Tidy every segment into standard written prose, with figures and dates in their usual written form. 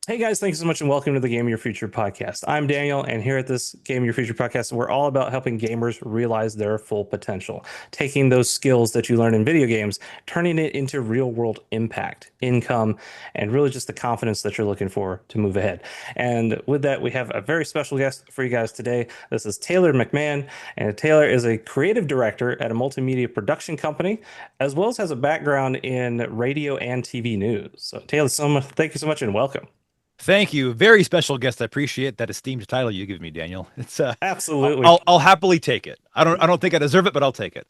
Hey guys, thanks so much and welcome to the Game of Your Future podcast. I'm Daniel, and here at this Game of Your Future podcast, we're all about helping gamers realize their full potential, taking those skills that you learn in video games, turning it into real world impact, income, and really just the confidence that you're looking for to move ahead. And with that, we have a very special guest for you guys today. This is Taylor McMahon, and Taylor is a creative director at a multimedia production company, as well as has a background in radio and TV news. So, Taylor, thank you so much and welcome. Thank you. Very special guest. I appreciate that esteemed title you give me, Daniel. It's I'll, Absolutely. I'll I'll happily take it. I don't think I deserve it, but I'll take it.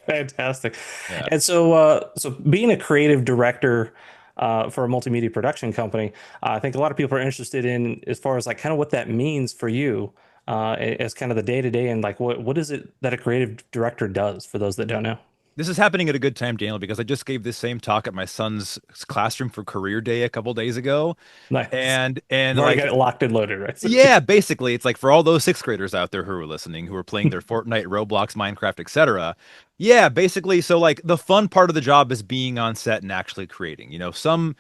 Fantastic. Yeah. And so being a creative director for a multimedia production company, I think a lot of people are interested in as far as like kind of what that means for you as kind of the day to day and like what is it that a creative director does for those that don't know? This is happening at a good time, Daniel, because I just gave this same talk at my son's classroom for career day a couple days ago. Nice. And You've already got like it locked and loaded, right? yeah, basically it's like for all those sixth graders out there who are listening, who are playing their Fortnite, Roblox, Minecraft, etc. Yeah, basically so like the fun part of the job is being on set and actually creating. Some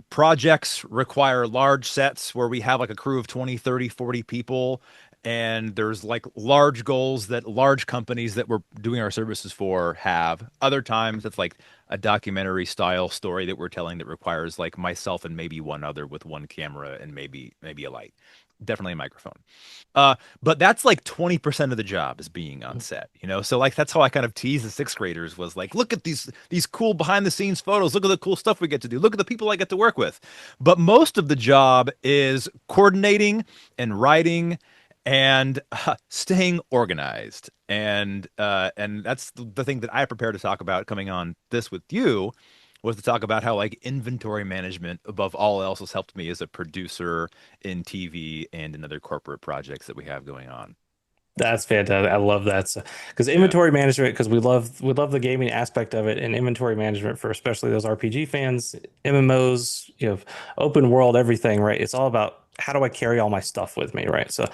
projects require large sets where we have like a crew of 20, 30, 40 people. And there's like large goals that large companies that we're doing our services for have. Other times it's like a documentary style story that we're telling that requires like myself and maybe one other with one camera and maybe a light. Definitely a microphone. But that's like 20% of the job is being on set. So like that's how I kind of tease the sixth graders was like, look at these cool behind the scenes photos. Look at the cool stuff we get to do. Look at the people I get to work with. But most of the job is coordinating and writing and staying organized. And that's the thing that I prepared to talk about coming on this with you was to talk about how like inventory management above all else has helped me as a producer in TV and in other corporate projects that we have going on. That's fantastic. I love that. So, because Yeah. inventory management, because we love the gaming aspect of it, and inventory management for especially those RPG fans, MMOs, open world, everything, right? It's all about how do I carry all my stuff with me, right? So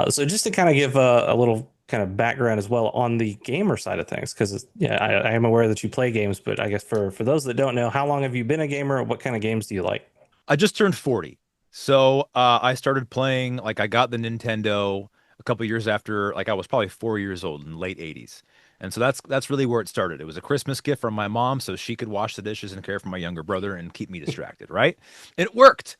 just to kind of give a little kind of background as well on the gamer side of things, because yeah, I am aware that you play games, but I guess for those that don't know, how long have you been a gamer? What kind of games do you like? I just turned 40. So I started playing, like I got the Nintendo a couple years after, like I was probably 4 years old in the late 80s. And so that's really where it started. It was a Christmas gift from my mom so she could wash the dishes and care for my younger brother and keep me distracted, right? It worked.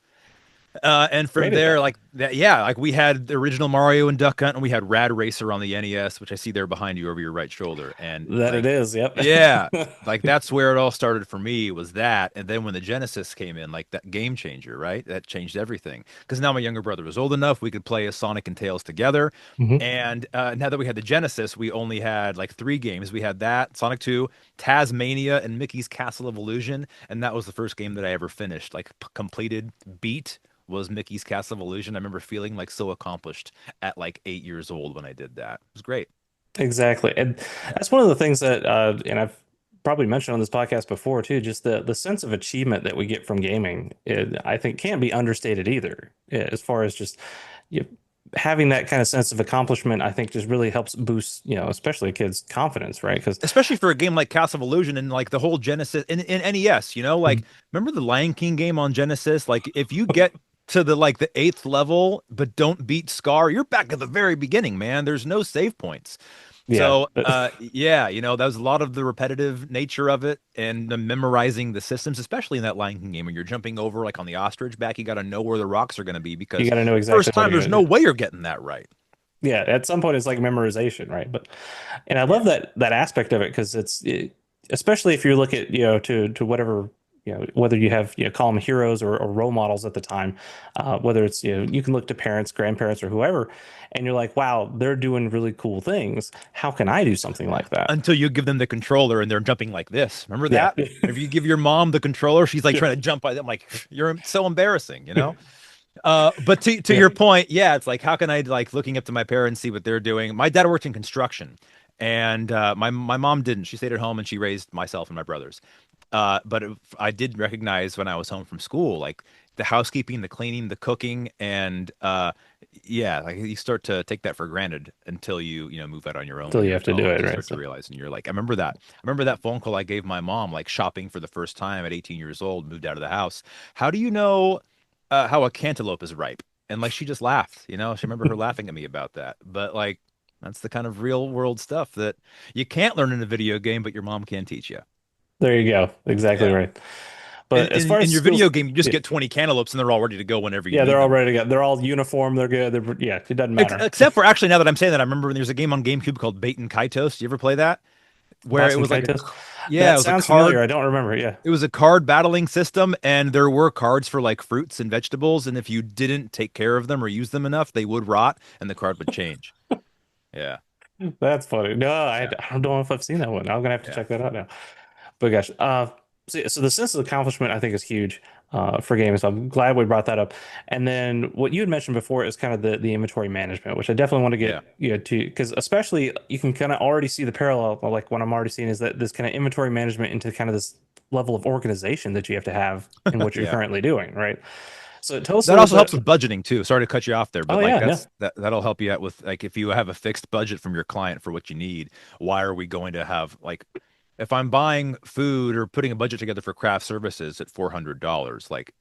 And from Great at there, that. like that, yeah, like we had the original Mario and Duck Hunt, and we had Rad Racer on the NES, which I see there behind you over your right shoulder. And That it like, is. Yep. yeah, like that's where it all started for me was that. And then when the Genesis came in, like that game changer, right? That changed everything. Because now my younger brother was old enough, we could play as Sonic and Tails together. Mhm. And now that we had the Genesis, we only had like three games. We had that, Sonic 2, Tasmania, and Mickey's Castle of Illusion. And that was the first game that I ever finished, like completed, beat was Mickey's Castle of Illusion. I remember feeling like so accomplished at like 8 years old when I did that. It was great. Exactly. And that's one of the things that, and I've probably mentioned on this podcast before too, just the sense of achievement that we get from gaming, I think can't be understated either. As far as just you having that kind of sense of accomplishment, I think just really helps boost, especially a kid's confidence, right? Because Especially for a game like Castle of Illusion and like the whole Genesis in NES, like remember the Lion King game on Genesis? Like if you get to the eighth level but don't beat Scar, you're back at the very beginning, man. There's no save points. yeah, So, yeah, that was a lot of the repetitive nature of it and the memorizing the systems, especially in that Lion King game when you're jumping over like on the ostrich back, you got to know where the rocks are going to be you because got to know exactly first what time you're there's gonna no do. way you're getting that right. Yeah, at some point it's like memorization, right? And I Yeah. love that aspect of it because especially if you look at to whatever whether you have call them heroes or role models at the time, whether it's you can look to parents, grandparents, or whoever, and you're like, wow, they're doing really cool things. How can I do something like that? Until you give them the controller and they're jumping like this. Remember Yeah, that? Whenever you give your mom the controller, she's like trying to jump by them, like you're so embarrassing. But to yeah. your point, yeah, it's like how can I like looking up to my parents, see what they're doing. My dad worked in construction, and my mom didn't. She stayed at home and she raised myself and my brothers. But I did recognize when I was home from school, like the housekeeping, the cleaning, the cooking, and yeah, like you start to take that for granted until you move out on your own when Until you you're have to do adult. it, You right? start to So realize, and you're like, I remember that. I remember that phone call I gave my mom, like shopping for the first time at 18 years old, moved out of the house. How do you know? how a cantaloupe is ripe. And like she just laughed, you know, she remember her laughing at me about that. But like that's the kind of real world stuff that you can't learn in a video game, but your mom can teach you. There you go. Exactly Yeah. right. But as far In as your skills, video game, you just yeah, get 20 cantaloupes and they're all ready to go whenever you yeah, need they're all them. ready to go. They're all uniform. They're good. Yeah, it doesn't matter. Except for actually, now that I'm saying that, I remember there's a game on GameCube called Bait and Kaitos. You ever play that? Where it Boston was like Kaitos. yeah, it That was a sounds familiar. card. I don't remember. Yeah. It was a card battling system, and there were cards for like fruits and vegetables. And if you didn't take care of them or use them enough, they would rot, and the card would change. Yeah, That's funny. No, yeah, I don't know if I've seen that one. I'm gonna have to yeah, check that out now. But gosh, so the sense of accomplishment I think is huge for games. So I'm glad we brought that up. And then what you had mentioned before is kind of the inventory management, which I definitely want to yeah, get to because especially you can kind of already see the parallel. Like what I'm already seeing is that this kind of inventory management into kind of this level of organization that you have in what you're yeah. currently doing, right? So tell us a That little also helps bit. with budgeting too. Sorry to cut you off there, Oh but like yeah, no, that'll help you out with like if you have a fixed budget from your client for what you need, why are we going to have like if I'm buying food or putting a budget together for craft services at $400, like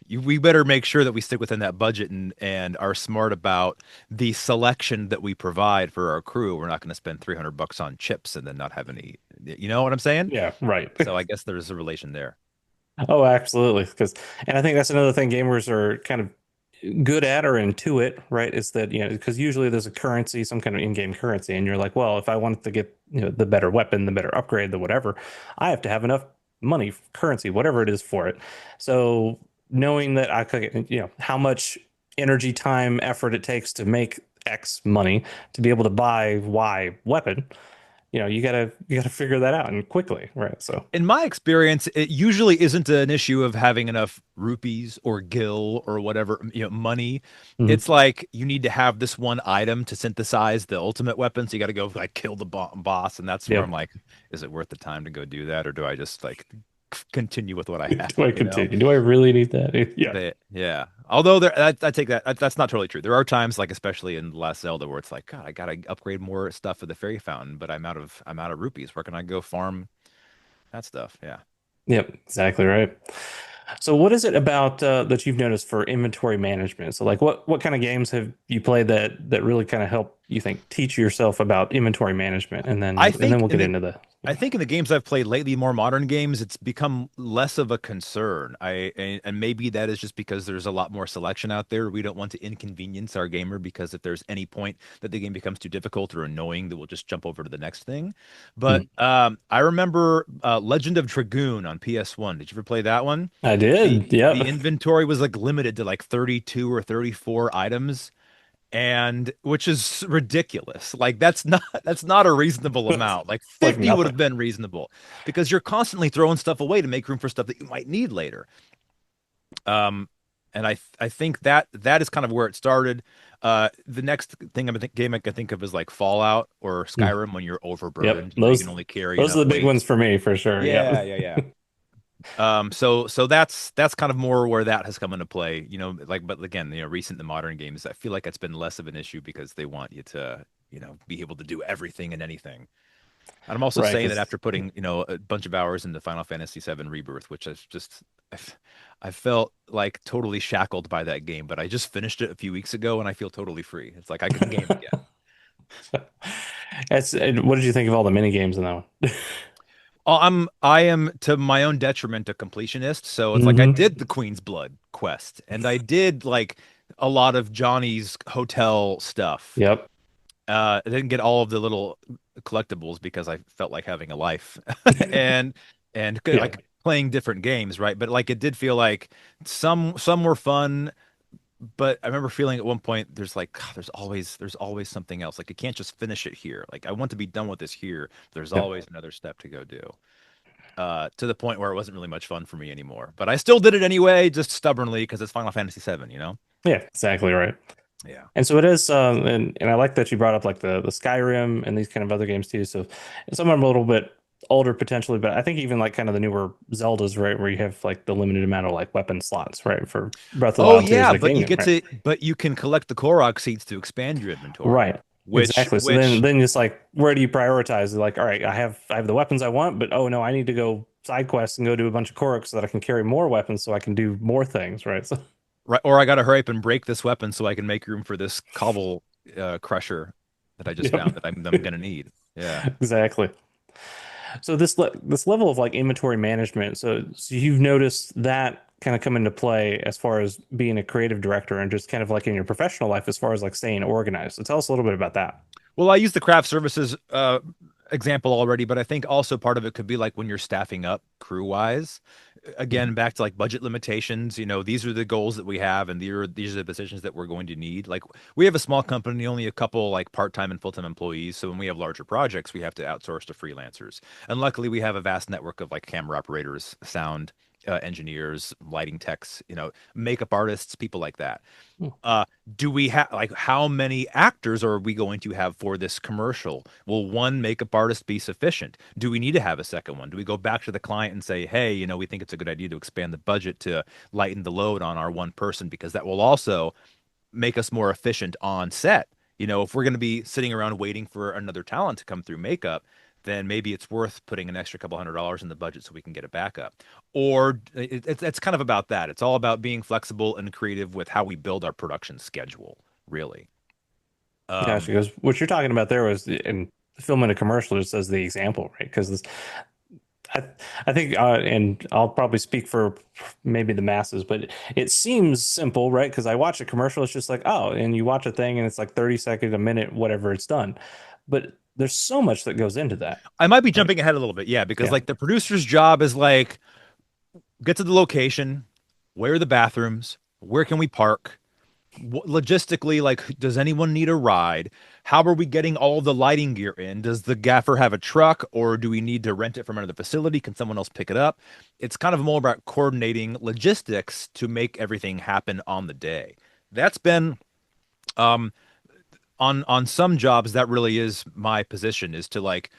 we better make sure that we stick within that budget and are smart about the selection that we provide for our crew. We're not going to spend $300 on chips and then not have any, you know what I'm saying? yeah, right. So I guess there's a relation there. Oh, absolutely. And I think that's another thing gamers are kind of good at or intuit, right? Is that, because usually there's a currency, some kind of in-game currency, and you're like, well, if I want to get, the better weapon, the better upgrade, the whatever, I have to have enough money, currency, whatever it is for it. So knowing that I could, how much energy, time, effort it takes to make X money to be able to buy Y weapon, you gotta figure that out and quickly, right? So, In my experience, it usually isn't an issue of having enough rupees or gil or whatever, money. mhm. It's like you need to have this one item to synthesize the ultimate weapon. So you got to go like kill the boss. And that's where I'm Yep. like, is it worth the time to go do that? Or do I just like continue with what I have, Do I continue? Do I really need that? Yeah. Yeah. Although I take that's not totally true. There are times, like especially in Last Zelda, where it's like, God, I gotta upgrade more stuff for the fairy fountain, but I'm out of rupees. Where can I go farm that stuff? Yeah. Yep, exactly right. So what is it about that you've noticed for inventory management? So like what kind of games have you played that really kind of help you think teach yourself about inventory management I and then think we'll in get the into the I yeah. think in the games I've played lately, more modern games, it's become less of a concern. And maybe that is just because there's a lot more selection out there. We don't want to inconvenience our gamer because if there's any point that the game becomes too difficult or annoying, that we'll just jump over to the next thing. But Mhm. I remember Legend of Dragoon on PS1. Did you ever play that one? I did. The Yep. inventory was like limited to like 32 or 34 items and which is ridiculous. Like that's not a reasonable amount. Like It's like 50 would nothing. have been reasonable because you're constantly throwing stuff away to make room for stuff that you might need later. Um and I think that is kind of where it started. The next thing game I can think of is like Fallout or Mm. Skyrim when you're Yep. overburdened, you can Those only carry those are enough the big weight. ones for me for sure. Yeah, Yep. yeah, yeah. So that's kind of more where that has come into play, like, but again, recent the modern games, I feel like it's been less of an issue because they want you to, be able to do everything and anything. And I'm also Right, saying that because after putting, a bunch of hours into Final Fantasy VII Rebirth, which is just, I felt like totally shackled by that game, but I just finished it a few weeks ago and I feel totally free. It's like I can game again. that's what did you think of all the mini games in that one? I am to my own detriment a completionist, so it's like I Hmm. did the Queen's Blood quest and I did like a lot of Johnny's hotel stuff. Yep. I didn't get all of the little collectibles because I felt like having a life and Yeah. like playing different games, right? But like it did feel like some were fun, but I remember feeling at one point there's like God, there's always something else. Like I can't just finish it here. Like I want to be done with this here. There's Yep. always another step to go do. To the point where it wasn't really much fun for me anymore. But I still did it anyway, just stubbornly because it's Final Fantasy VII, you know? Yeah, exactly right. Yeah. And so it is, and I like that you brought up like the Skyrim and these kind of other games too. So some of them are a little bit older potentially, but I think even like kind of the newer Zeldas, right, where you have like the limited amount of like weapon slots, right, for Breath of the Oh Wild, Tears yeah, of the Kingdom, right? but you can collect the Korok seeds to expand your inventory, Right. which Exactly. So then it's like where do you prioritize? Like, all right, I have the weapons I want, but oh no, I need to go side quest and go do a bunch of Koroks so that I can carry more weapons so I can do more things, right? So Right, or I gotta hurry up and break this weapon so I can make room for this cobble crusher that I just Yep. found that I'm gonna need. Yeah. Exactly. So this level of like inventory management, so you've noticed that kind of come into play as far as being a creative director and just kind of like in your professional life as far as like staying organized. So tell us a little bit about that. Well, I used the craft services example already, but I think also part of it could be like when you're staffing up crew wise. Again, back to like budget limitations, these are the goals that we have, and these are the positions that we're going to need. Like we have a small company, only a couple like part-time and full-time employees. So when we have larger projects, we have to outsource to freelancers. And luckily, we have a vast network of like camera operators, sound engineers, lighting techs, makeup artists, people like that. Hmm. uh do we have like how many actors are we going to have for this commercial? Will one makeup artist be sufficient? Do we need to have a second one? Do we go back to the client and say, hey, we think it's a good idea to expand the budget to lighten the load on our one person, because that will also make us more efficient on set? If we're going to be sitting around waiting for another talent to come through makeup, then maybe it's worth putting an extra couple $100s in the budget so we can get it back up. Or it's kind of about that. It's all about being flexible and creative with how we build our production schedule, really. Gotcha. Um, Because what you're talking about there was in filming a commercial just as the example, right? Because I, I think, and I'll probably speak for maybe the masses, but it seems simple, right? Because I watch a commercial, it's just like, oh, and you watch a thing and it's like 30 seconds, a minute, whatever it's done. But there's so much that goes into that, I might be right? jumping ahead a little bit, yeah, because Yeah. like the producer's job is like get to the location, where are the bathrooms, where can we park, logistically, like, does anyone need a ride? How are we getting all the lighting gear in? Does the gaffer have a truck, or do we need to rent it from another facility? Can someone else pick it up? It's kind of more about coordinating logistics to make everything happen on the day. That's been um on some jobs, that really is my position, is to like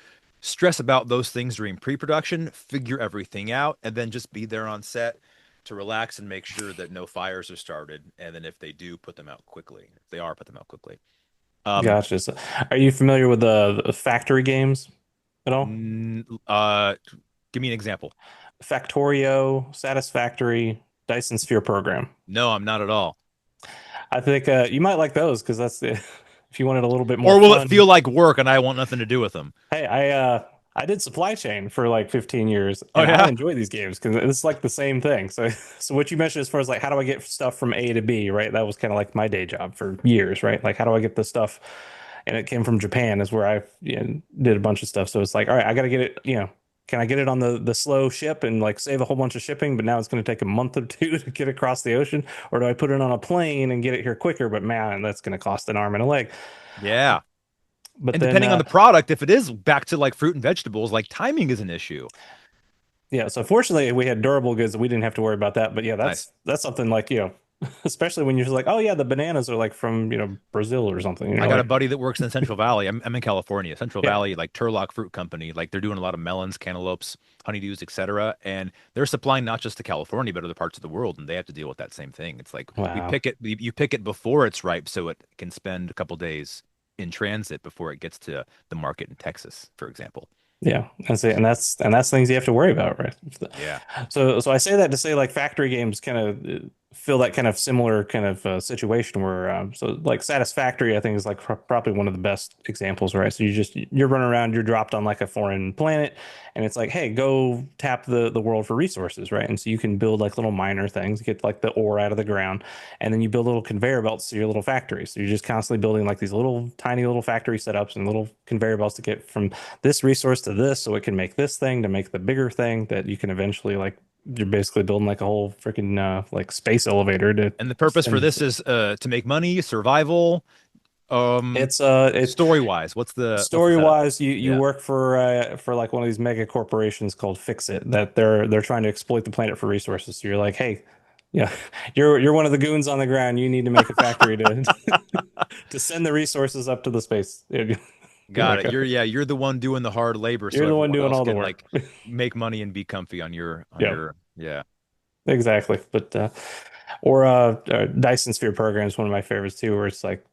stress about those things during pre-production, figure everything out, and then just be there on set to relax and make sure that no fires are started. And then if they do, put them out quickly. If they are, put them out quickly. Um, Gotcha. So, are you familiar with the factory games at all? n- uh, Give me an example. Factorio, Satisfactory, Dyson Sphere program. No, I'm not at all. I think you might like those because that's the, if you wanted a little bit more Or will it fun. feel like work and I want nothing to do with them? Hey, I did supply chain for like 15 years Oh and I yeah, enjoy these games because it's like the same thing. So so what you mentioned as far as like how do I get stuff from A to B, right? That was kind of like my day job for years, right? Like how do I get this stuff? And it came from Japan is where I did a bunch of stuff. So it's like, all right, I got to get it, can I get it on the slow ship and like save a whole bunch of shipping, but now it's going to take a month or two to get across the ocean? Or do I put it on a plane and get it here quicker? But man, that's going to cost an arm and a leg. yeah. But And then depending on the product, if it is back to like fruit and vegetables, like timing is an issue. yeah, so fortunately we had durable goods and we didn't have to worry about that. But yeah, Nice. that's something like, especially when you're just like, oh yeah, the bananas are like from, Brazil or something. I You're got a like, buddy that works in Central Valley. I'm in California, Central yeah, Valley, like Turlock Fruit Company. Like they're doing a lot of melons, cantaloupes, honeydews, etc. And they're supplying not just to California, but other parts of the world. And they have to deal with that same thing. It's like we wow. pick it, you pick it before it's ripe, so it can spend a couple days in transit before it gets to the market in Texas, for example. Yeah, and that's things you have to worry about, right? Yeah. So I say that to say like factory games kind of feel that kind of similar kind of situation where so like Satisfactory I think is like probably one of the best examples, right? So you're running around, you're dropped on like a foreign planet, and it's like, hey, go tap the world for resources, right? And so you can build like little miner things, get like the ore out of the ground, and then you build little conveyor belts to your little factory. So you're just constantly building like these little tiny little factory setups and little conveyor belts to get from this resource to this so it can make this thing to make the bigger thing that you can eventually like you're basically building like a whole freaking like space elevator to And the purpose for send this is to make money, survival. it's Story wise, what's the story setup? wise you Yeah. work for like one of these mega corporations called Fix It that they're trying to exploit the planet for resources. So you're like, hey, yeah, you're one of the goons on the ground. You need to make a factory to to send the resources up to the space. You're Got like, it. You're the one doing the hard labor so you're the one everyone doing else all the can work. like make money and be comfy on Yeah, yeah. exactly. But or Dyson Sphere program is one of my favorites too, where it's like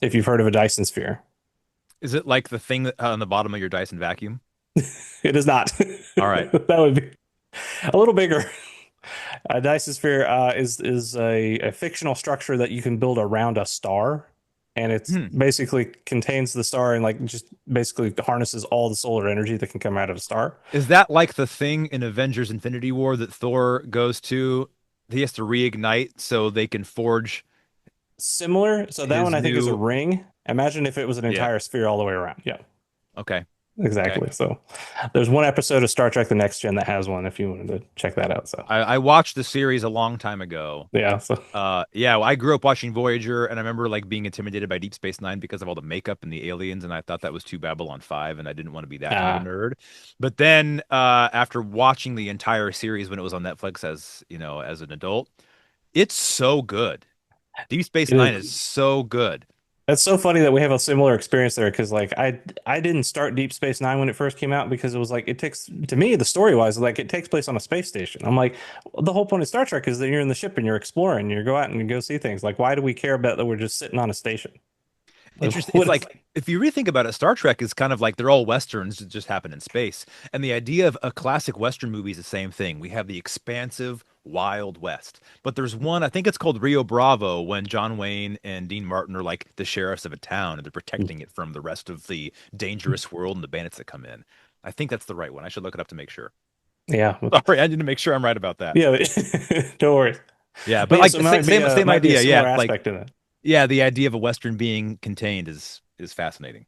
if you've heard of a Dyson Sphere, Is it like the thing that on the bottom of your Dyson vacuum? it is not. All right. That would be a little bigger. A Dice-sphere is a fictional structure that you can build around a star, and it's Hmm. basically contains the star and like just basically harnesses all the solar energy that can come out of a star. Is that like the thing in Avengers Infinity War that Thor goes to? He has to reignite so they can forge Similar. So that one his I think is a new. ring. Imagine if it was an Yeah. entire sphere all the way around. Yeah, Okay. Okay. exactly. So there's one episode of Star Trek: The Next Gen that has one. If you wanted to check that out. So I watched the series a long time ago. yeah. So Yeah, well, I grew up watching Voyager, and I remember like being intimidated by Deep Space Nine because of all the makeup and the aliens, and I thought that was too Babylon 5, and I didn't want to be that kind of a ah, nerd. But then, after watching the entire series when it was on Netflix as, as an adult, it's so good. Deep Space it Nine is is. so good. It's so funny that we have a similar experience there because like I didn't start Deep Space Nine when it first came out because it was like it takes to me the story wise like it takes place on a space station. I'm like well, the whole point of Star Trek is that you're in the ship and you're exploring, you go out and you go see things. Like why do we care about that we're just sitting on a station? Like Interesting. It's what like if you really think about it, Star Trek is kind of like they're all westerns that just happen in space. And the idea of a classic western movie is the same thing. We have the expansive Wild West. But there's one, I think it's called Rio Bravo, when John Wayne and Dean Martin are like the sheriffs of a town and they're protecting it from the rest of the dangerous world and the bandits that come in. I think that's the right one. I should look it up to make sure. yeah. Sorry, I need to make sure I'm right about that. Yeah, don't worry. Yeah, But but yeah, so like it might be same might be a idea. Yeah, similar like aspect in that. yeah, the idea of a western being contained is fascinating.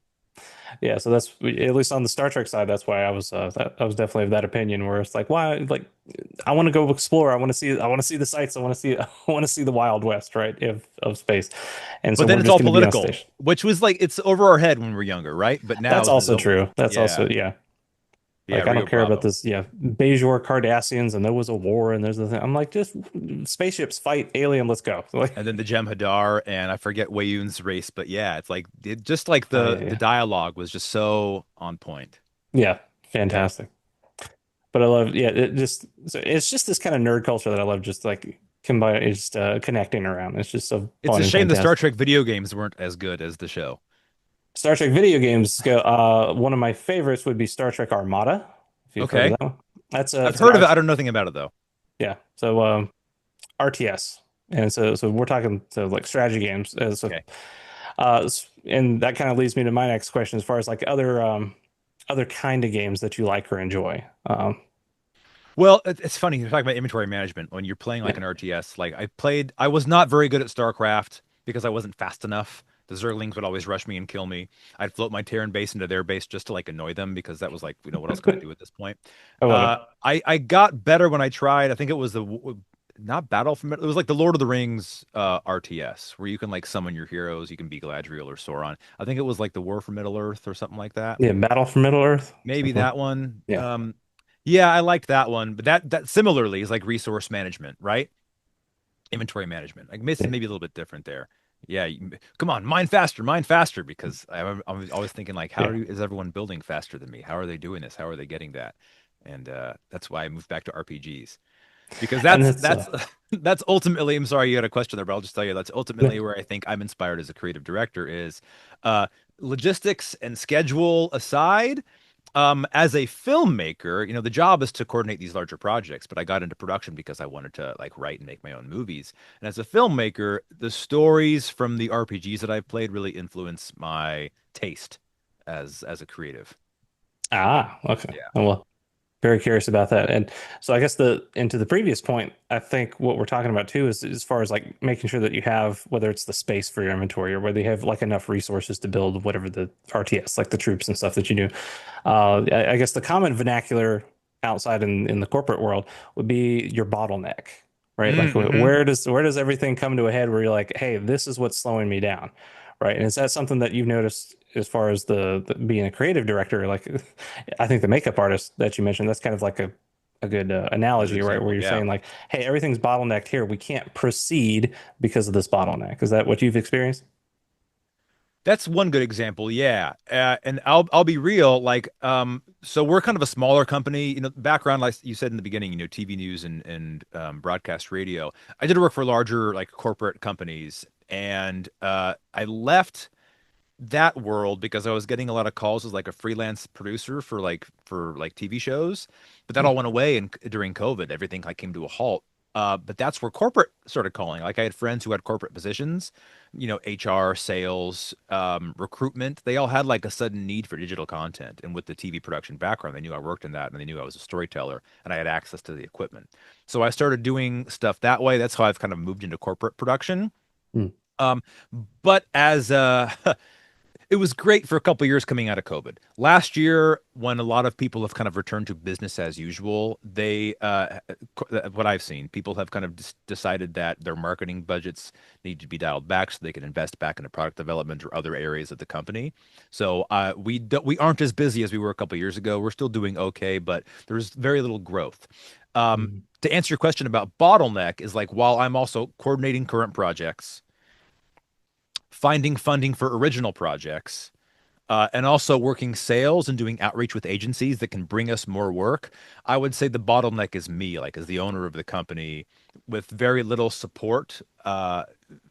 Yeah, so that's at least on the Star Trek side. That's why I was definitely of that opinion where it's like, why? Like, I want to go explore. I want to see the sights. I want to see I want to see the Wild West, right? Of space, and so But then we're it's just all going to be on political, station. which was like it's over our head when we were younger, right? But now That's this is also almost true. That's yeah, also yeah. yeah, Like I Rio don't care about Bravo. this. Yeah, Bajor Cardassians, and there was a war, and there's the thing. I'm like, just spaceships fight alien. Let's go. Like, And then the Jem'Hadar and I forget Wayun's race, but yeah, it's like just like oh the yeah, dialogue was just so on point. yeah, Yeah. fantastic. But I love, yeah, it just so it's just this kind of nerd culture that I love, just like combine, just connecting around. It's just so It's fun a and shame the Star fantastic. Trek video games weren't as good as the show. Star Trek video games go. One of my favorites would be Star Trek Armada. If you've heard of Okay. that one, that's I've it's an heard of it. art. I don't know anything about it though. Yeah, so RTS, and so we're talking so like strategy games. Okay. And that kind of leads me to my next question as far as like other kind of games that you like or enjoy. Well, it's funny you're talking about inventory management when you're playing like Yeah. an RTS. Like I was not very good at StarCraft because I wasn't fast enough. The Zerglings would always rush me and kill me. I'd float my Terran base into their base just to like annoy them because that was like, what else can I do at this point? I love it. I got better when I tried. I think it was not Battle from it was like the Lord of the Rings RTS where you can like summon your heroes. You can be Galadriel or Sauron. I think it was like the War for Middle Earth or something like that. Yeah, Battle for Middle Earth. Maybe that one. Yeah. Yeah, I liked that one, but that similarly is like resource management, right? Inventory management. Like Yeah. maybe a little bit different there. Yeah, come on, mine faster, because I'm always thinking like, Yeah. is everyone building faster than me? How are they doing this? How are they getting that? And that's why I moved back to RPGs because And that's that's ultimately. I'm sorry you had a question there, but I'll just tell you that's ultimately where I think I'm inspired as a creative director is uh, logistics and schedule aside. As a filmmaker, the job is to coordinate these larger projects, but I got into production because I wanted to like write and make my own movies. And as a filmmaker, the stories from the RPGs that I've played really influence my taste as a creative. okay. Yeah. Oh, well, very curious about that. And so I guess to the previous point, I think what we're talking about too is as far as like making sure that you have whether it's the space for your inventory or whether you have like enough resources to build whatever the RTS, like the troops and stuff that you do. I guess the common vernacular outside in the corporate world would be your bottleneck, right? Like Mm-hmm. where does everything come to a head where you're like, hey, this is what's slowing me down, right? And is that something that you've noticed as far as the being a creative director? Like, I think the makeup artist that you mentioned, that's kind of like a good Good analogy, right? Where example. you're Yeah. saying like, hey, everything's bottlenecked here. We can't proceed because of this bottleneck. Is that what you've experienced? That's one good example, yeah. And I'll be real, like so we're kind of a smaller company, background like you said in the beginning, TV news and broadcast radio. I did work for larger like corporate companies and I left that world because I was getting a lot of calls as like a freelance producer for like TV shows, but that Hmm. all went away and during COVID, everything like came to a halt. But that's where corporate started calling. Like I had friends who had corporate positions, you know, HR, sales, recruitment. They all had like a sudden need for digital content. And with the TV production background, they knew I worked in that and they knew I was a storyteller and I had access to the equipment. So I started doing stuff that way. That's how I've kind of moved into corporate production. Hmm. Um, but as it was great for a couple of years coming out of COVID. Last year, when a lot of people have kind of returned to business as usual, what I've seen, people have kind of decided that their marketing budgets need to be dialed back so they can invest back into product development or other areas of the company. So we aren't as busy as we were a couple of years ago. We're still doing okay, but there's very little growth. Hmm. To answer your question about bottleneck is like while I'm also coordinating current projects, finding funding for original projects, and also working sales and doing outreach with agencies that can bring us more work. I would say the bottleneck is me, like as the owner of the company, with very little support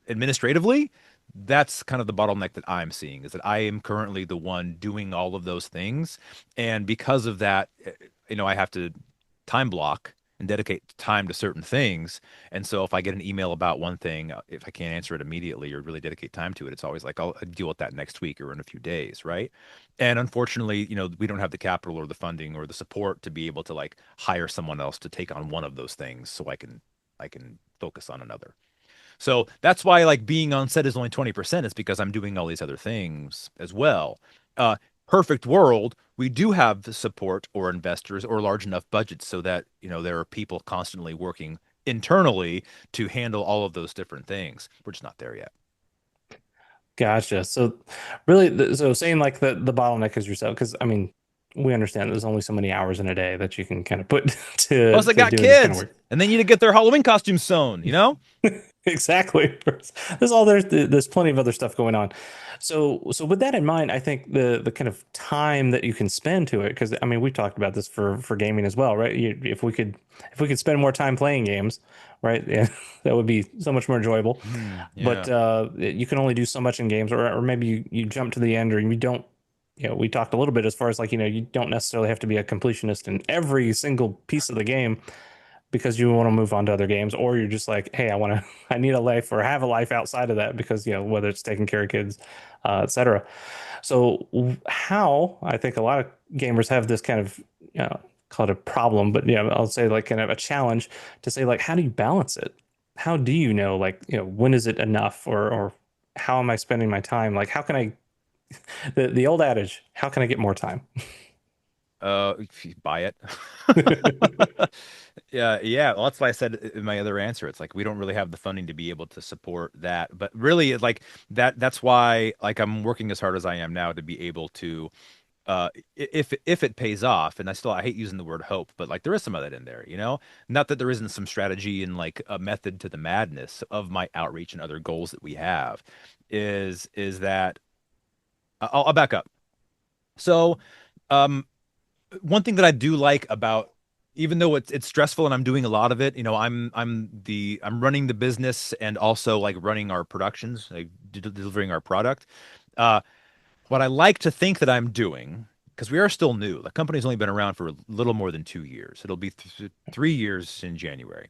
administratively. That's kind of the bottleneck that I'm seeing is that I am currently the one doing all of those things. And because of that, you know, I have to time block and dedicate time to certain things. And so if I get an email about one thing, if I can't answer it immediately or really dedicate time to it, it's always like I'll deal with that next week or in a few days, right? And unfortunately, you know, we don't have the capital or the funding or the support to be able to like hire someone else to take on one of those things so I can focus on another. So that's why like being on set is only 20% is because I'm doing all these other things as well. Uh, Perfect world, we do have the support or investors or large enough budgets so that, you know, there are people constantly working internally to handle all of those different things. We're just not there yet. Gotcha. So really, so saying like the bottleneck is yourself, because I mean, we understand there's only so many hours in a day that you can kind of put Plus, I to got doing this kind of kids work. and they need to get their Halloween costumes sewn, you know? Exactly. There's plenty of other stuff going on. So with that in mind, I think the kind of time that you can spend to it, because I mean we've talked about this for gaming as well, right? If we could spend more time playing games, right? Yeah, that would be so much more enjoyable. But Yeah. you can only do so much in games, or maybe you jump to the end, or you don't. We talked a little bit as far as like you don't necessarily have to be a completionist in every single piece of the game because you want to move on to other games, or you're just like, hey, I need a life or have a life outside of that because whether it's taking care of kids, etc. So how I think a lot of gamers have this kind of call it a problem, but yeah, I'll say like kind of a challenge to say like, how do you balance it? How do you know like when is it enough, or how am I spending my time? Like how can I the old adage, how can I get more time? If you buy it. Yeah, yeah. Well, that's why I said in my other answer, it's like we don't really have the funding to be able to support that. But really, like that's why like I'm working as hard as I am now to be able to if it pays off, and I hate using the word hope, but like there is some of that in there, you know? Not that there isn't some strategy and like a method to the madness of my outreach and other goals that we have is that I'll back up. So, um one thing that I do like about even though it's stressful and I'm doing a lot of it, you know, I'm running the business and also like running our productions, like delivering our product. Uh, what I like to think that I'm doing, because we are still new, the company's only been around for a little more than 2 years. It'll be 3 years in January.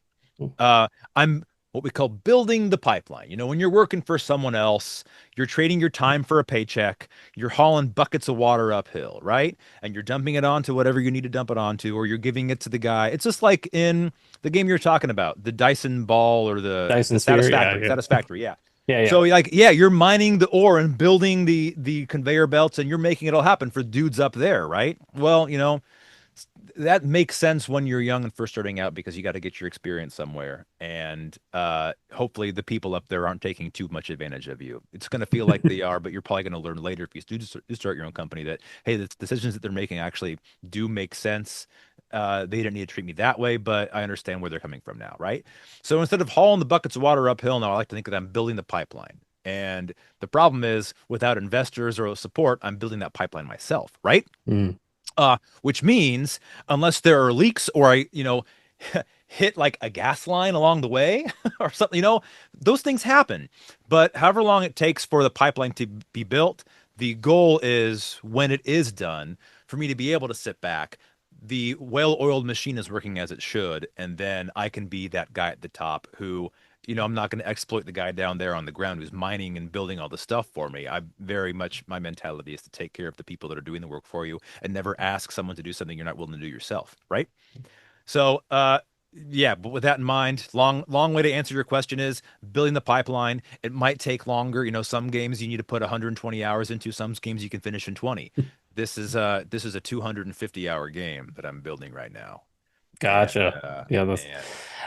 I'm what we call building the pipeline. You know, when you're working for someone else, you're trading your time for a paycheck, you're hauling buckets of water uphill, right? And you're dumping it onto whatever you need to dump it onto, or you're giving it to the guy. It's just like in the game you're talking about, the Dyson ball or the Dyson sphere, yeah, Satisfactory. yeah, Satisfactory, yeah. yeah, yeah. So like, yeah, you're mining the ore and building the conveyor belts and you're making it all happen for dudes up there, right? Well, you know, that makes sense when you're young and first starting out because you got to get your experience somewhere and hopefully the people up there aren't taking too much advantage of you. It's going to feel like they are, but you're probably going to learn later if you do start your own company that hey, the decisions that they're making actually do make sense. They didn't need to treat me that way, but I understand where they're coming from now, right? So instead of hauling the buckets of water uphill now, I like to think that I'm building the pipeline. And the problem is without investors or support, I'm building that pipeline myself, right? Mm. Which means unless there are leaks or I, you know, hit like a gas line along the way or something, you know, those things happen. But however long it takes for the pipeline to be built, the goal is when it is done for me to be able to sit back. The well-oiled machine is working as it should, and then I can be that guy at the top who, I'm not going to exploit the guy down there on the ground who's mining and building all the stuff for me. I very much, my mentality is to take care of the people that are doing the work for you and never ask someone to do something you're not willing to do yourself, right? So, yeah, but with that in mind, long way to answer your question is building the pipeline. It might take longer. Some games you need to put 120 hours into, some games you can finish in 20. This is a 250-hour game that I'm building right now. And Gotcha. Yeah, and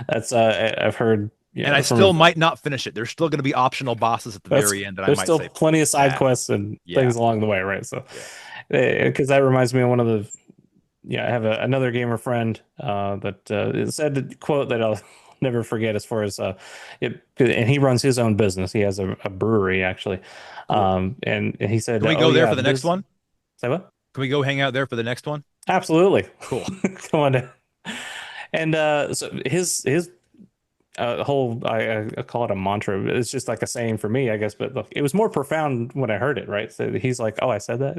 that's I've heard, and I still from might not finish it. There's still going to be optional bosses at the that's very end that I there's might still say plenty of side that. quests and Yeah. things along the way, right? So, Yeah. because that reminds me of one of the, I have another gamer friend that it said a quote that I'll never forget as far as and he runs his own business. He has a brewery actually, Cool. and he said, Can we "Oh go there yeah, for the next one? say what? Can we go hang out there for the next one? Absolutely, Cool. come on down." And so his whole I call it a mantra. It's just like a saying for me, I guess. But look, it was more profound when I heard it. Right? So he's like, "Oh, I said that."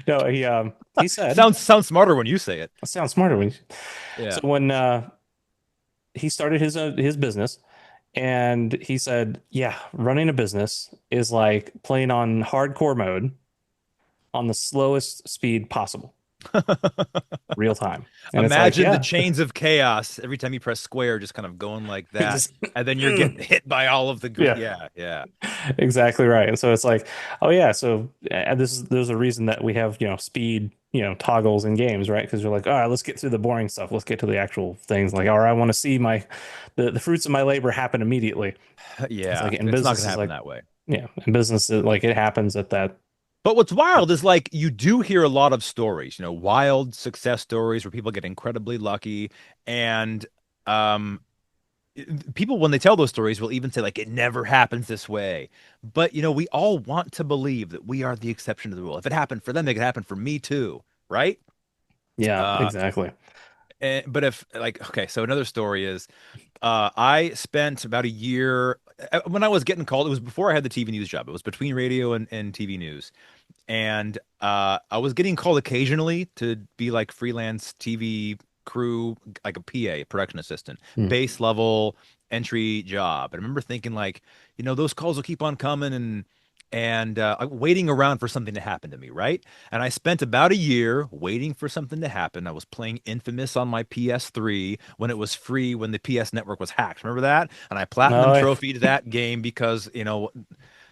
No, he said, Sounds smarter when you say it. "It sounds smarter when." So Yeah. when he started his business, and he said, "Yeah, running a business is like playing on hardcore mode on the slowest speed possible, real time." And it's like, Imagine the yeah, chains of chaos every time you press square, just kind of going like that, just and then you're getting hit by all of the yeah, yeah, yeah. exactly right. And so it's like, oh yeah, so there's a reason that we have speed toggles in games, right? Because you're like, all right, let's get through the boring stuff, let's get to the actual things. Like, all right, I want to see the fruits of my labor happen immediately. It's Yeah, like in it's not business gonna is happen like, that way. yeah, in business like it happens at that. But what's wild is like you do hear a lot of stories, wild success stories where people get incredibly lucky, and um people when they tell those stories will even say like it never happens this way. But we all want to believe that we are the exception to the rule. If it happened for them, it could happen for me too, right? Yeah, Uh exactly. but if like okay, so another story is I spent about a year when I was getting called. It was before I had the TV news job. It was between radio and TV news, and I was getting called occasionally to be like freelance TV crew, like a PA, production assistant, Hmm. base level entry job. And I remember thinking like, those calls will keep on coming and waiting around for something to happen to me, right? And I spent about a year waiting for something to happen. I was playing Infamous on my PS3 when it was free, when the PS network was hacked. Remember that? And I platinum No, trophied that game because,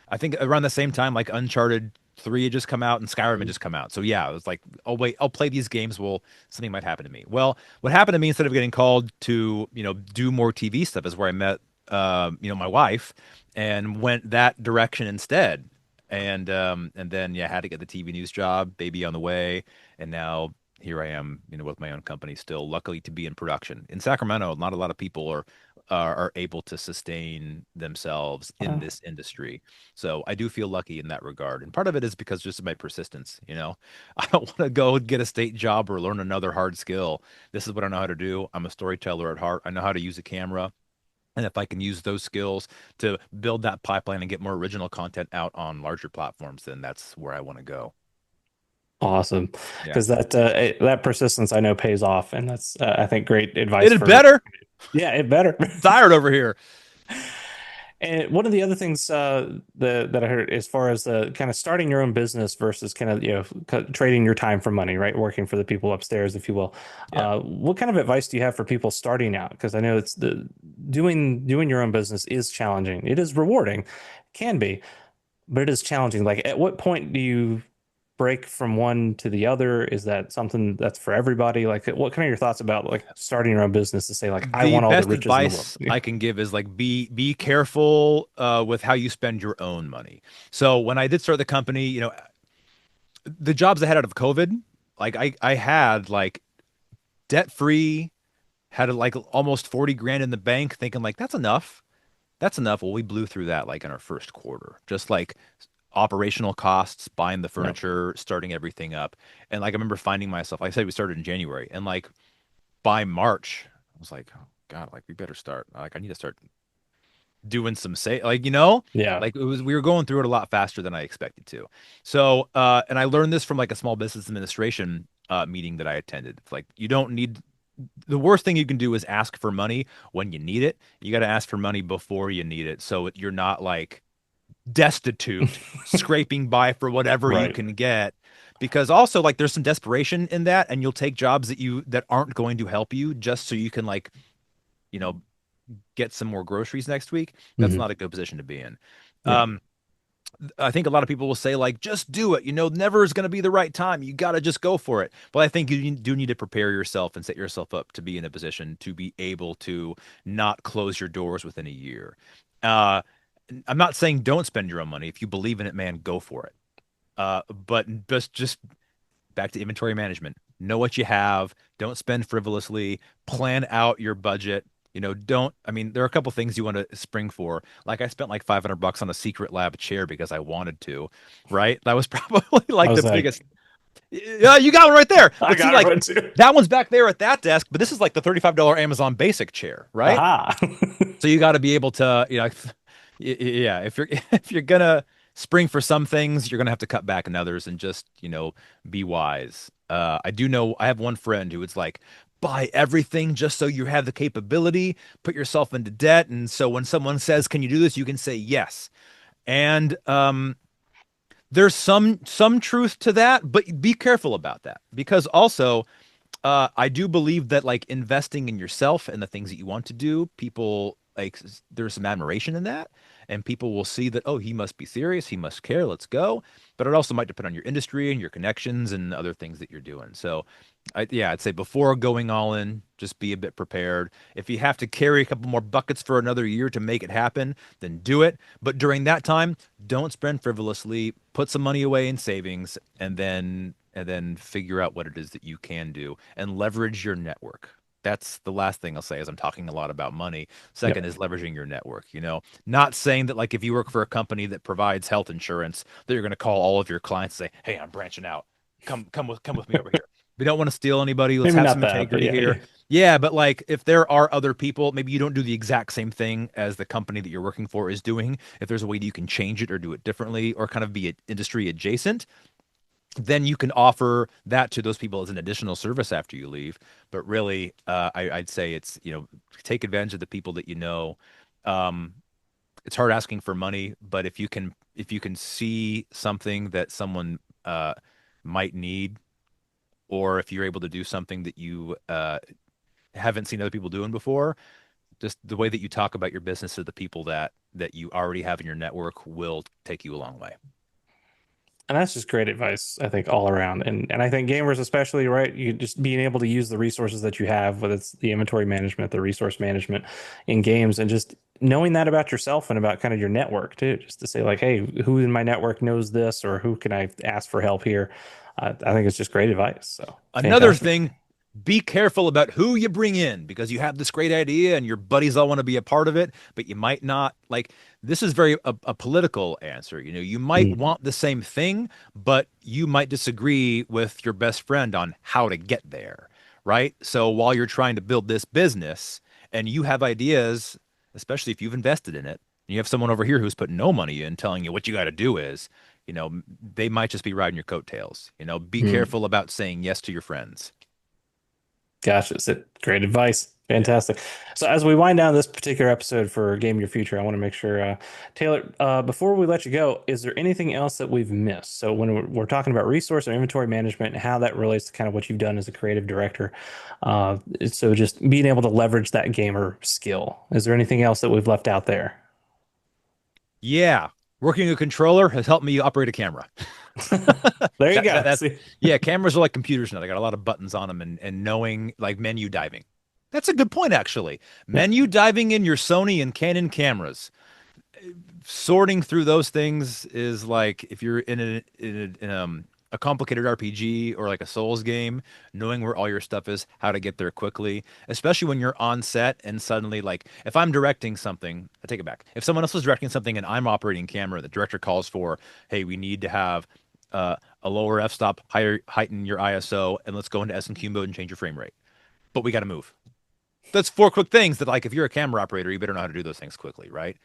I think around the same time, like Uncharted 3 had just come out and Skyrim had just come out. So yeah, it was like, oh wait, I'll play these games. Well, something might happen to me. Well, what happened to me instead of getting called to, do more TV stuff is where I met, my wife and went that direction instead. And then yeah, had to get the TV news job, baby on the way, and now here I am, with my own company still, luckily to be in production. In Sacramento, not a lot of people are able to sustain themselves in uh, this industry. So I do feel lucky in that regard. And part of it is because just of my persistence. I don't want to go and get a state job or learn another hard skill. This is what I know how to do. I'm a storyteller at heart. I know how to use a camera. And if I can use those skills to build that pipeline and get more original content out on larger platforms, then that's where I want to go. awesome, Yeah. because that persistence I know pays off, and that's I think great advice It had for, better. yeah, it better. Tired over here. And one of the other things that I heard as far as the kind of starting your own business versus kind of trading your time for money, right? Working for the people upstairs, if you will. Yeah. What kind of advice do you have for people starting out? Because I know it's the doing your own business is challenging. It is rewarding, can be, but it is challenging. Like, at what point do you break from one to the other? Is that something that's for everybody? Like, what kind of your thoughts about like starting your own business to say like, I The want all the best riches in the world? advice I can give is like be careful with how you spend your own money. So when I did start the company, the jobs I had out of COVID, like I had like debt free, had like almost 40 grand in the bank, thinking like that's enough. That's enough. Well, we blew through that like in our first quarter, just like operational costs, buying the Yeah. furniture, starting everything up. And like I remember finding myself, like I said, we started in January, and like by March, I was like, oh God, like we better start. Like I need to start doing some say Yeah. like we were going through it a lot faster than I expected to. So and I learned this from like a small business administration meeting that I attended. It's like you don't need the worst thing you can do is ask for money when you need it. You got to ask for money before you need it so you're not like destitute, scraping by for whatever you Right. can get. Because also like there's some desperation in that, and you'll take jobs that aren't going to help you just so you can like, you know, get some more groceries next week. That's Hmm. not a good position to be in. Yeah. Um, I think a lot of people will say like, just do it. Never is going to be the right time. You got to just go for it. But I think you do need to prepare yourself and set yourself up to be in a position to be able to not close your doors within a year. Uh, I'm not saying don't spend your own money. If you believe in it, man, go for it. But just back to inventory management. Know what you have. Don't spend frivolously. Plan out your budget. Don't, I mean, there are a couple things you want to spring for. Like I spent like $500 on a secret lab chair because I wanted to, right? That was probably I like the was like, biggest. Yeah, you got one right there. I But see, got it like right too. that one's back there at that desk, but this is like the $35 Amazon basic chair, right? Aha. So you got to be able to, yeah, if you're if you're gonna spring for some things, you're gonna have to cut back on others and just, be wise. I do know I have one friend who is like, buy everything just so you have the capability, put yourself into debt, and so when someone says, "Can you do this?" you can say yes. And there's some truth to that, but be careful about that because also I do believe that like investing in yourself and the things that you want to do, people like there's some admiration in that, and people will see that, oh, he must be serious, he must care, let's go. But it also might depend on your industry and your connections and other things that you're doing. So, yeah, I'd say before going all in, just be a bit prepared. If you have to carry a couple more buckets for another year to make it happen, then do it. But during that time, don't spend frivolously. Put some money away in savings, and then figure out what it is that you can do and leverage your network. That's the last thing I'll say as I'm talking a lot about money. Second Yep. is leveraging your network. Not saying that like if you work for a company that provides health insurance, that you're going to call all of your clients and say, "Hey, I'm branching out. Come with me over here." We don't want to steal anybody. Let's Maybe have not some that, but integrity yeah, here. yeah. Yeah, but like if there are other people, maybe you don't do the exact same thing as the company that you're working for is doing. If there's a way that you can change it or do it differently or kind of be industry adjacent, then you can offer that to those people as an additional service after you leave. But really, I'd say it's, take advantage of the people that you know. Um, it's hard asking for money, but if you can see something that someone might need, or if you're able to do something that you haven't seen other people doing before, just the way that you talk about your business to the people that you already have in your network will take you a long way. And that's just great advice, I think, all around. And I think gamers especially, right? You just being able to use the resources that you have, whether it's the inventory management, the resource management in games, and just knowing that about yourself and about kind of your network too, just to say like, hey, who in my network knows this, or who can I ask for help here? I think it's just great advice. So Another fantastic. thing, be careful about who you bring in because you have this great idea and your buddies all want to be a part of it, but you might not like this is very a political answer. You might Mm. want the same thing, but you might disagree with your best friend on how to get there, right? So while you're trying to build this business and you have ideas, especially if you've invested in it, and you have someone over here who's put no money in telling you what you got to do is, they might just be riding your coattails. Be Mm. careful about saying yes to your friends. Gosh, it's great advice. Fantastic. So as we wind down this particular episode for Game Your Future, I want to make sure, Taylor, before we let you go, is there anything else that we've missed? So when we're talking about resource or inventory management and how that relates to kind of what you've done as a creative director, so just being able to leverage that gamer skill, is there anything else that we've left out there? Yeah, working a controller has helped me operate a camera. There you That, go. that that's See, yeah, cameras are like computers now. They got a lot of buttons on them and knowing like menu diving. That's a good point actually. yeah, Menu diving in your Sony and Canon cameras. Sorting through those things is like if you're in a complicated RPG or like a Souls game, knowing where all your stuff is, how to get there quickly, especially when you're on set and suddenly like if I'm directing something, I take it back. If someone else is directing something and I'm operating camera, the director calls for, hey, we need to have a lower f-stop, higher heighten your ISO, and let's go into S and Q mode and change your frame rate. But we got to move. That's four quick things that, like, if you're a camera operator, you better know how to do those things quickly, right?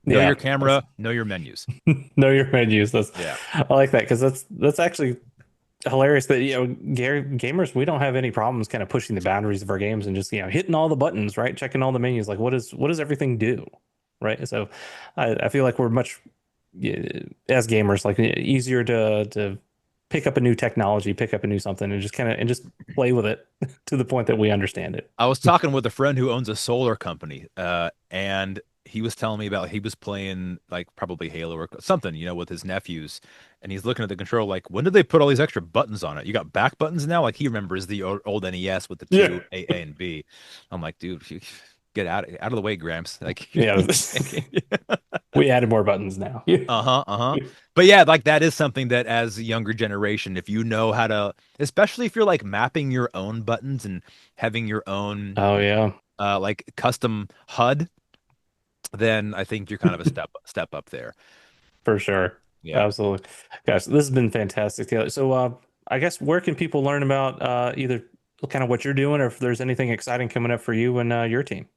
Know your Yeah. camera, know your menus. Know your menus. That's Yeah. I like that because that's actually hilarious that gamers we don't have any problems kind of pushing the boundaries of our games and just hitting all the buttons, right, checking all the menus, like what does everything do, right? So I feel like we're much yeah, as gamers like easier to pick up a new technology, pick up a new something, and just play with it to the point that we understand it. I was talking with a friend who owns a solar company, and he was telling me about he was playing like probably Halo or something, with his nephews, and he's looking at the control like, when did they put all these extra buttons on it? You got back buttons now? Like he remembers the old NES with the Yeah. two A and B. I'm like, dude, get out of the way, Gramps. Like, Yeah. We added more buttons now. Yeah. uh-huh, uh-huh. But yeah, like that is something that as a younger generation, if you know how to, especially if you're like mapping your own buttons and having your own Oh yeah, like custom HUD, then I think you're kind of a step up there. for sure. Yeah. Absolutely. Guys, this has been fantastic, Taylor. So I guess where can people learn about either kind of what you're doing or if there's anything exciting coming up for you and your team?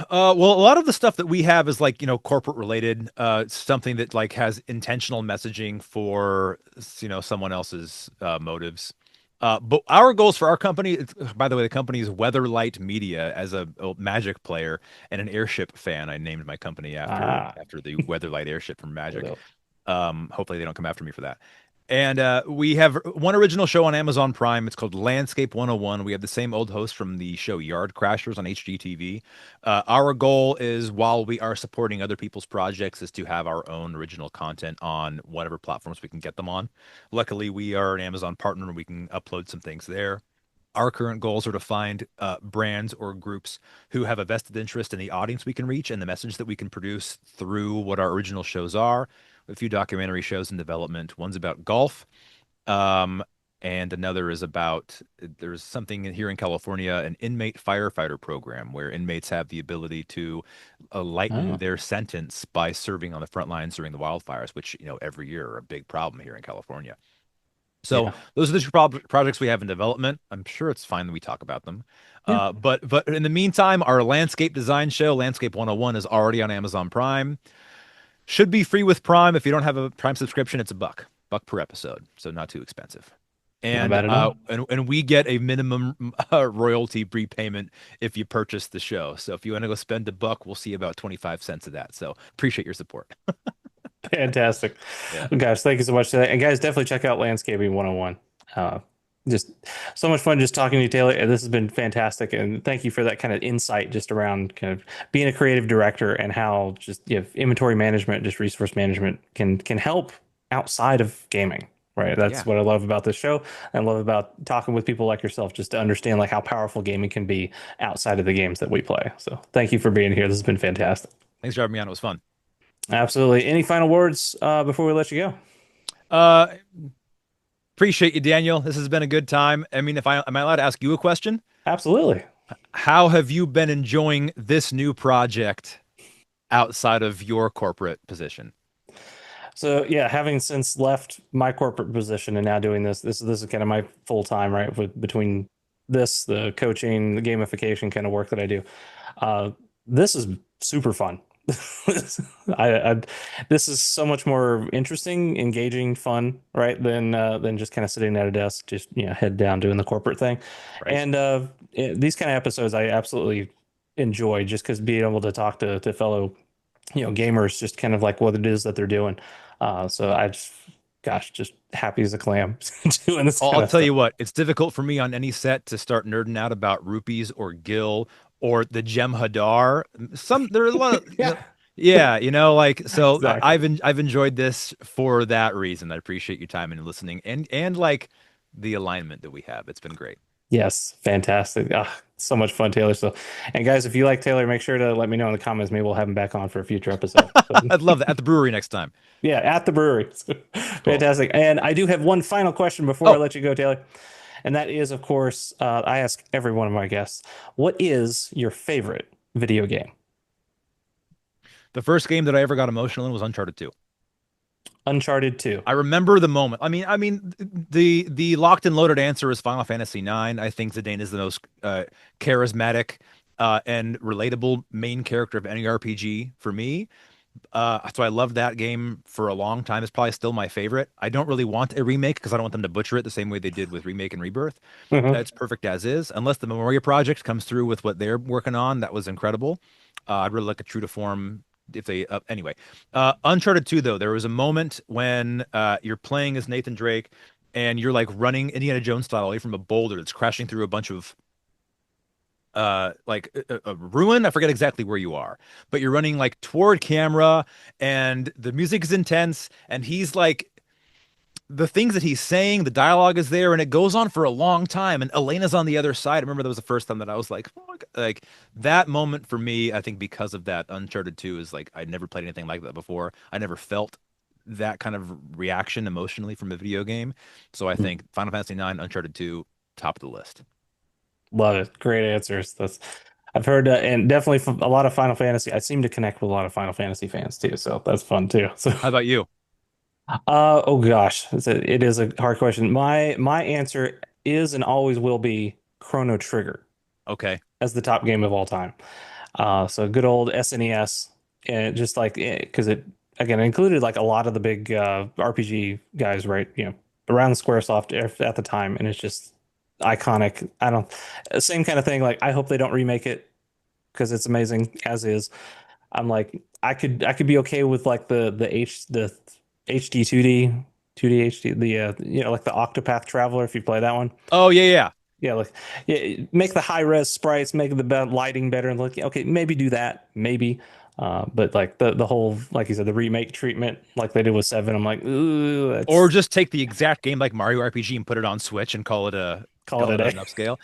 Well, a lot of the stuff that we have is like, corporate related, something that like has intentional messaging for, someone else's motives. But our goals for our company, by the way, the company is Weatherlight Media. As a Magic player and an airship fan, I named my company after Ah, the Weatherlight airship from there we Magic. go. Hopefully they don't come after me for that. And we have one original show on Amazon Prime. It's called Landscape 101. We have the same old host from the show Yard Crashers on HGTV. Our goal is, while we are supporting other people's projects, is to have our own original content on whatever platforms we can get them on. Luckily, we are an Amazon partner and we can upload some things there. Our current goals are to find brands or groups who have a vested interest in the audience we can reach and the message that we can produce through what our original shows are. A few documentary shows in development. One's about golf, um, and another is about, there's something here in California, an inmate firefighter program where inmates have the ability to lighten Oh, their sentence by serving on the front lines during the wildfires, which, every year are a big problem here in California. So yeah. those are the two projects we have in development. I'm sure it's fine that we talk about them. Yeah. But in the meantime, our landscape design show, Landscape 101, is already on Amazon Prime. Should be free with Prime. If you don't have a Prime subscription, it's buck per episode, so not too expensive. Not And bad at all. we get a minimum royalty prepayment if you purchase the show. So if you want to go spend a buck, we'll see about 25 cents of that. So appreciate your support. Fantastic. Yeah. Well, guys, thank you so much for that. And guys, definitely check out Landscaping 101. Just so much fun just talking to you, Taylor. And this has been fantastic. And thank you for that kind of insight just around kind of being a creative director and how just inventory management, just resource management can help outside of gaming. Right. That's Yeah. what I love about this show. I love about talking with people like yourself just to understand like how powerful gaming can be outside of the games that we play. So thank you for being here. This has been fantastic. Thanks for having me on. It was fun. Absolutely. Any final words before we let you go? Uh, Appreciate you, Daniel. This has been a good time. I mean, if I am I allowed to ask you a question? Absolutely. How have you been enjoying this new project outside of your corporate position? So yeah, having since left my corporate position and now doing this is kind of my full time, right? Between this, the coaching, the gamification kind of work that I do. This is super fun. I this is so much more interesting, engaging, fun, right? Than just kind of sitting at a desk, just head down doing the corporate thing. Right. And these kind of episodes I absolutely enjoy just because being able to talk to fellow gamers, just kind of like what it is that they're doing. So I just, gosh, just happy as a clam doing this I'll kind of tell stuff. you what, it's difficult for me on any set to start nerding out about rupees or Gil or the Gem Hadar. There are a lot of, Yeah, yeah, like, so exactly. I've enjoyed this for that reason. I appreciate your time and listening, and like the alignment that we have. It's been great. Yes, fantastic. Ah, so much fun, Taylor. So, and guys, if you like Taylor, make sure to let me know in the comments. Maybe we'll have him back on for a future episode. So, I'd love that at the brewery next time. yeah, at the brewery. Cool. Fantastic. And I do have one final question before I Oh, let you go, Taylor. And that is, of course, I ask every one of my guests, what is your favorite video game? the first game that I ever got emotional in was Uncharted 2. Uncharted 2. I remember the moment. The locked and loaded answer is Final Fantasy IX. I think Zidane is the most charismatic and relatable main character of any RPG for me. So I loved that game for a long time. It's probably still my favorite. I don't really want a remake because I don't want them to butcher it the same way they did with Remake and Rebirth. Mhm. It's perfect as is, unless the Memoria project comes through with what they're working on. That was incredible. I'd really like a true to form if they anyway. Uncharted 2 though, there was a moment when you're playing as Nathan Drake and you're like running Indiana Jones style away from a boulder that's crashing through a bunch of like a ruin. I forget exactly where you are, but you're running like toward camera and the music is intense and he's like the things that he's saying, the dialogue is there, and it goes on for a long time. And Elena's on the other side. I remember that was the first time that I was like, oh my God. Like that moment for me, I think because of that, Uncharted 2 is like I'd never played anything like that before. I never felt that kind of reaction emotionally from a video game. So I think Final Fantasy 9, Uncharted 2, top of the list. Love it. Great answers. That's I've heard and definitely a lot of Final Fantasy. I seem to connect with a lot of Final Fantasy fans too, so that's fun too. So, How about you? oh gosh, it is a hard question. My answer is and always will be Chrono Trigger Okay. as the top game of all time. So good old SNES, and just like because it again it included like a lot of the big RPG guys, right? Around Squaresoft at the time, and it's just iconic. I don't same kind of thing. Like I hope they don't remake it because it's amazing as is. I'm like I could be okay with like the HD 2D HD like the Octopath Traveler if you play that one. Oh yeah, yeah. Yeah, like yeah, make the high res sprites, make the lighting better, and like okay, maybe do that, maybe. But like the whole like you said, the remake treatment like they did with Seven, I'm like, ooh, Or that's just take the exact game like Mario RPG and put it on Switch and call it call a it an day. upscale.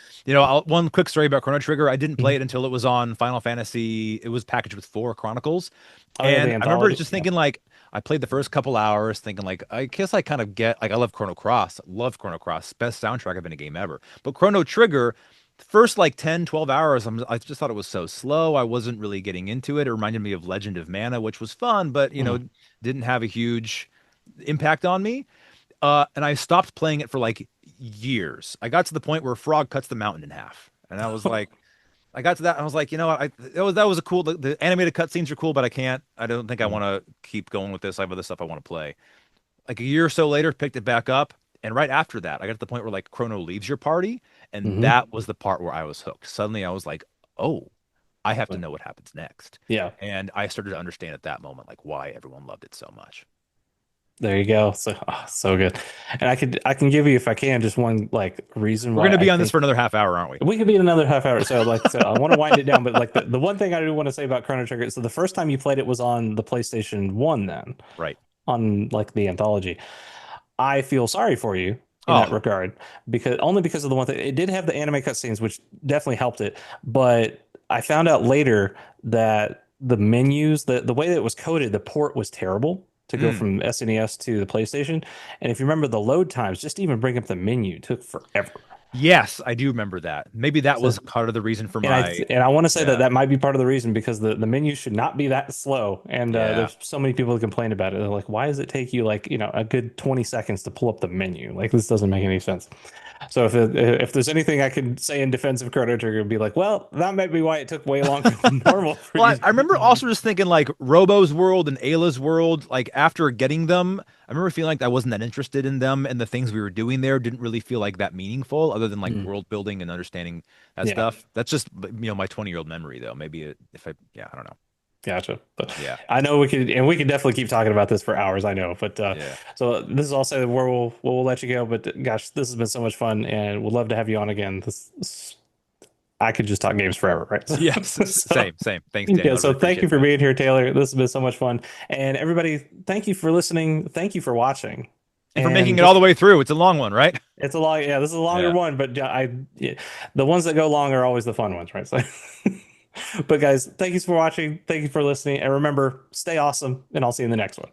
One quick story about Chrono Trigger. I didn't play it until it was on Final Fantasy. It was packaged with 4 Chronicles, Oh yeah, the and I remember anthology. just Yeah. thinking like I played the first couple hours, thinking like I guess I kind of get like I love Chrono Cross, love Chrono Cross, best soundtrack of any game ever. But Chrono Trigger. First like 10, 12 hours, I just thought it was so slow. I wasn't really getting into it. It reminded me of Legend of Mana, which was fun, but Mhm. didn't have a huge impact on me. And I stopped playing it for like years. I got to the point where a frog cuts the mountain in half, and I was like, I got to that. And I was like, you know what? That was a cool. The animated cutscenes are cool, but I can't. I don't think I Mhm. want to keep going with this. I have other stuff I want to play. Like a year or so later, picked it back up, and right after that, I got to the point where like Chrono leaves your party, and Mhm. that was the part where I was hooked. Suddenly, I was like, oh, I have to know what happens next, Yeah. and I started to understand at that moment like why everyone loved it so much. There you go. So good. And I can give you if I can just one like reason We're why gonna I be on this for think another half hour, aren't we? we could be in another half hour. So I want to wind it down, but like the one thing I do want to say about Chrono Trigger, so the first time you played it was on the PlayStation 1 then, Right. on like the anthology. I feel sorry for you in that Oh, regard because of the one thing it did have the anime cutscenes, which definitely helped it. But I found out later that the menus, the way that it was coded, the port was terrible to go mm. from SNES to the PlayStation. And if you remember the load times, just to even bring up the menu took forever. Yes, I do remember that. Maybe that was So part of the reason for and my, I want to say that yeah, that might be part of the reason because the menu should not be that slow. And yeah. there's so many people who complain about it. They're like, why does it take you like a good 20 seconds to pull up the menu? Like this doesn't make any sense. So if there's anything I could say in defense of Chrono Trigger, it'd be like, well, that might be why it took way longer than normal for Well, you. I remember also just thinking like Robo's World and Ayla's World, like after getting them, I remember feeling like I wasn't that interested in them and the things we were doing there didn't really feel like that meaningful other than like Mm, world building and understanding that yeah, stuff. That's just, my 20-year-old memory though. Maybe if I, yeah, I don't know. gotcha. But Yeah. I know we could definitely keep talking about this for hours. I know, but Yeah. so this is also where we'll let you go. But gosh, this has been so much fun, and we'd love to have you on again. I could just talk games forever, right? Yes. So, Same. Thanks, yeah, Daniel. I so really thank you appreciate for that. being here, Taylor. This has been so much fun. And everybody, thank you for listening. Thank you for watching. And for And making it all just the way through. It's a long one, right? it's a long, yeah, this is a longer Yeah. one, but yeah, the ones that go long are always the fun ones, right? So, but guys, thank you for watching. Thank you for listening. And remember, stay awesome, and I'll see you in the next one.